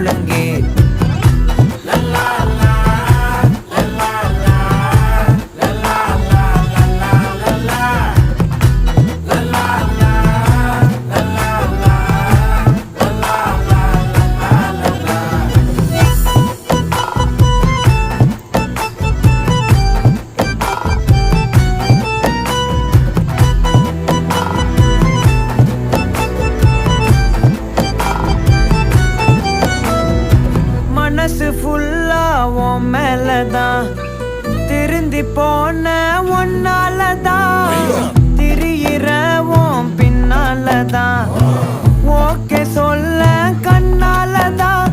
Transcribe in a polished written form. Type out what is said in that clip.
முழங்கி மனசு ஃபுல்லா உன் மேலதான் திருந்தி போன ஒன்னாலதான் திரியிற உன் பின்னாலதான் ஓகே சொல்ல கண்ணாலதான்